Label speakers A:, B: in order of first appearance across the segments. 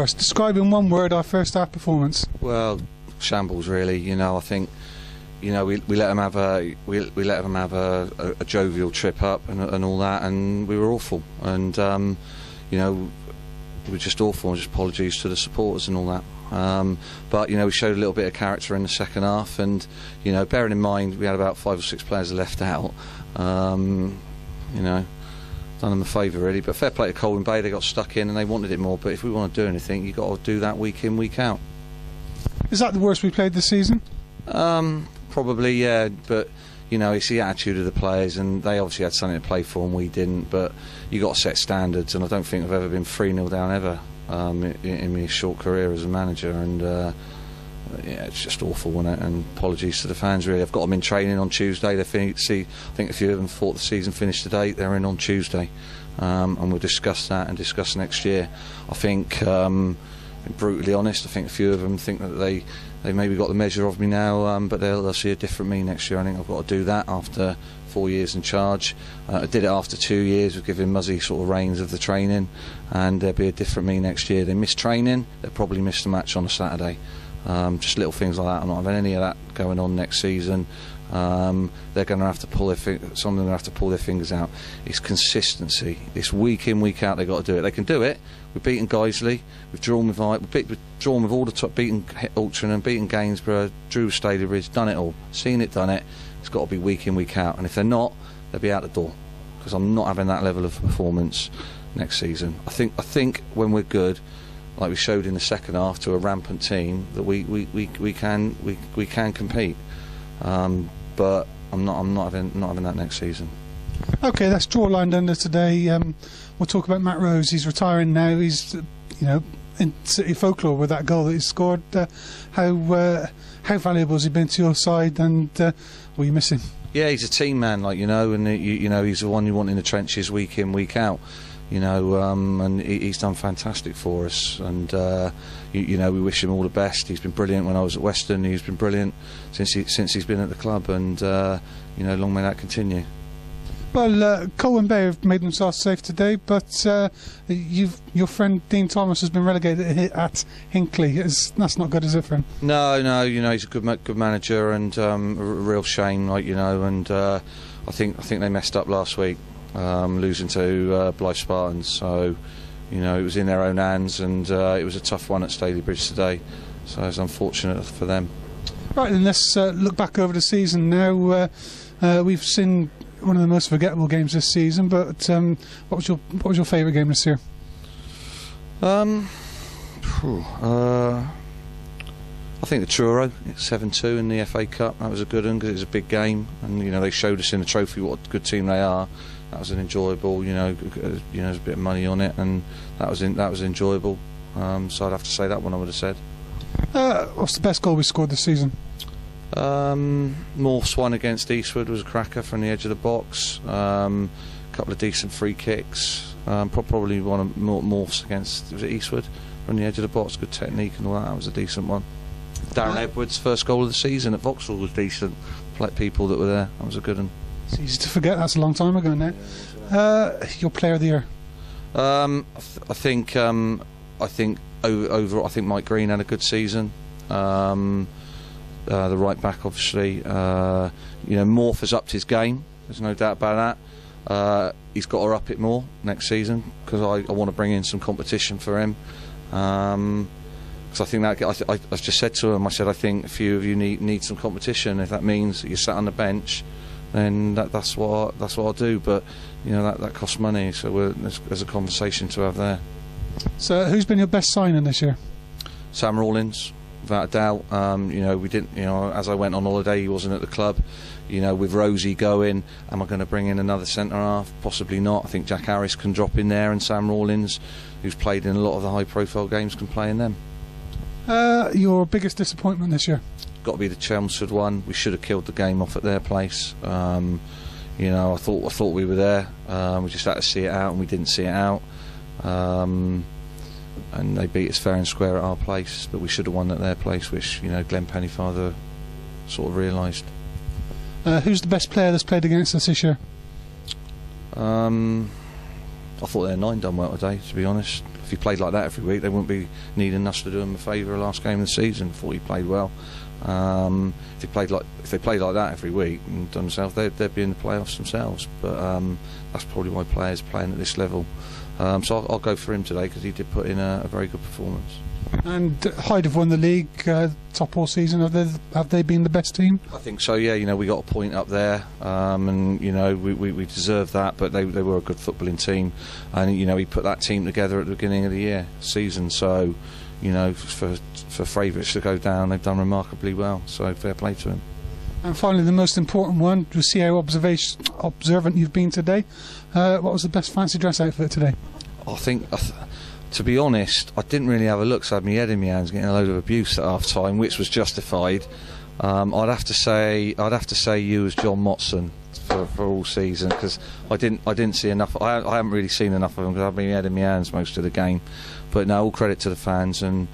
A: us. Describe in one word our first half performance.
B: Well, shambles really. You know, I think, you know, we let them have a jovial trip up and all that, and we were awful. And you know, we were just awful. And just apologies to the supporters and all that. But you know, we showed a little bit of character in the second half, and you know, bearing in mind we had about 5 or 6 players left out. You know, done them a favour really. But fair play to Colwyn Bay, they got stuck in and they wanted it more. But if we want to do anything, you've got to do that week in, week out.
A: Is that the worst we played this season?
B: Probably, yeah. But you know, it's the attitude of the players, and they obviously had something to play for and we didn't. But you got to set standards, and I don't think I've ever been 3-0 down ever in my short career as a manager. And yeah, it's just awful, wasn't it? And apologies to the fans really. I've got them in training on Tuesday. I think a few of them thought the season finished today. They're in on Tuesday, and we'll discuss that and discuss next year. I think, brutally honest, I think a few of them think that they maybe got the measure of me now, but they'll see a different me next year. I think I've got to do that after 4 years in charge. I did it after 2 years of giving Muzzy sort of reins of the training, and there'll be a different me next year. They missed training, they'll probably miss the match on a Saturday. Just little things like that. I'm not having any of that going on next season. They're going to have to pull some of them are going to have to pull their fingers out. It's consistency. It's week in, week out. They've got to do it. They can do it. We've beaten Guiseley. We've drawn with drawn with all the top, beaten Altrincham, beaten Gainsborough, drew Stalybridge, done it all, seen it, done it. It's got to be week in, week out. And if they're not, they'll be out the door. Because I'm not having that level of performance next season. I think when we're good, like we showed in the second half to a rampant team, that we can compete. But I'm not having that next season.
A: Okay, that's draw line under today. We'll talk about Matt Rose. He's retiring now. He's in City folklore with that goal that he scored. How valuable has he been to your side, and will you miss him? Yeah,
B: he's a team man, like and he's the one you want in the trenches week in, week out. And he's done fantastic for us, and we wish him all the best. He's been brilliant when I was at Western. He's been brilliant since he's been at the club, and long may that continue.
A: Well, Colwyn Bay have made themselves safe today, but your friend Dean Thomas has been relegated at Hinckley. That's not good, is it, for him?
B: No, he's a good manager, and a real shame, and I think they messed up last week. Losing to Blythe Spartans, so it was in their own hands, and it was a tough one at Stalybridge today, so it's unfortunate for them.
A: Right, then let's look back over the season now. We've seen one of the most forgettable games this season, but what was your favourite game this year? I
B: think the Truro 7-2 in the FA Cup. That was a good one because it was a big game, and they showed us in the trophy what a good team they are. That was an enjoyable, there's a bit of money on it, and that was enjoyable. So I'd have to say that one. I would have said.
A: What's the best goal we scored this season?
B: Morph's one against Eastwood was a cracker from the edge of the box. A couple of decent free kicks. Probably one of Morph's against Eastwood from the edge of the box. Good technique and all that. That was a decent one. Darren Edwards' first goal of the season at Vauxhall was decent. Like people that were there, that was a good one.
A: It's easy to forget. That's a long time ago now. Your player of the year?
B: I think overall, I think Mike Green had a good season. The right back, obviously. Morph has upped his game. There's no doubt about that. He's got to up it more next season because I want to bring in some competition for him. Because I think that I just said to him, I said I think a few of you need some competition. If that means that you sat on the bench, then that's what I'll do. But that costs money, so there's a conversation to have there.
A: So who's been your best signing this year?
B: Sam Rawlins, without a doubt. We didn't. As I went on holiday, he wasn't at the club. With Rosie going, am I going to bring in another centre half? Possibly not. I think Jack Harris can drop in there, and Sam Rawlins, who's played in a lot of the high-profile games, can play in them.
A: Your biggest disappointment this year?
B: Got to be the Chelmsford one. We should have killed the game off at their place. I thought we were there. We just had to see it out, and we didn't see it out. And they beat us fair and square at our place, but we should have won at their place, which Glenn Pennyfather sort of realised.
A: Who's the best player that's played against us this year?
B: I thought their 9 done well today, to be honest. if he played like that every week, they wouldn't be needing us to do him a favour last game of the season. Thought he played well. If they played like that every week and done themselves, they'd be in the playoffs themselves. But that's probably why players playing at this level. So I'll go for him today because he did put in a very good performance.
A: And Hyde have won the league top all season. Have they been the best team?
B: I think so. Yeah, we got a point up there, and we deserve that. But they were a good footballing team, and he put that team together at the beginning of the season. So, for favourites to go down, they've done remarkably well. So fair play to him.
A: And finally, the most important one, to see how observant you've been today. What was the best fancy dress outfit today?
B: I think. To be honest, I didn't really have a look, so I had my head in my hands getting a load of abuse at half time, which was justified. I'd have to say you was John Motson for all season, because I didn't see enough. I haven't really seen enough of him because I've been my head in my hands most of the game. But no, all credit to the fans, and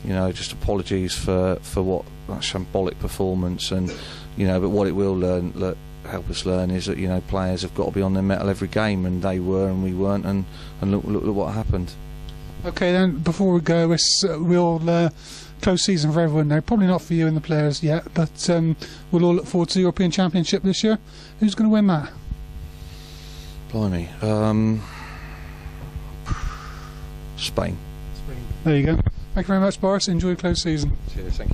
B: just apologies for what that shambolic performance, and but what it will help us learn is that players have got to be on their mettle every game, and they were and we weren't, and look what happened.
A: Okay, then, before we go, we'll close season for everyone now. Probably not for you and the players yet, but we'll all look forward to the European Championship this year. Who's going to win that?
B: Blimey. Spain.
A: There you go. Thank you very much, Boris. Enjoy the close season.
B: Cheers, thank you.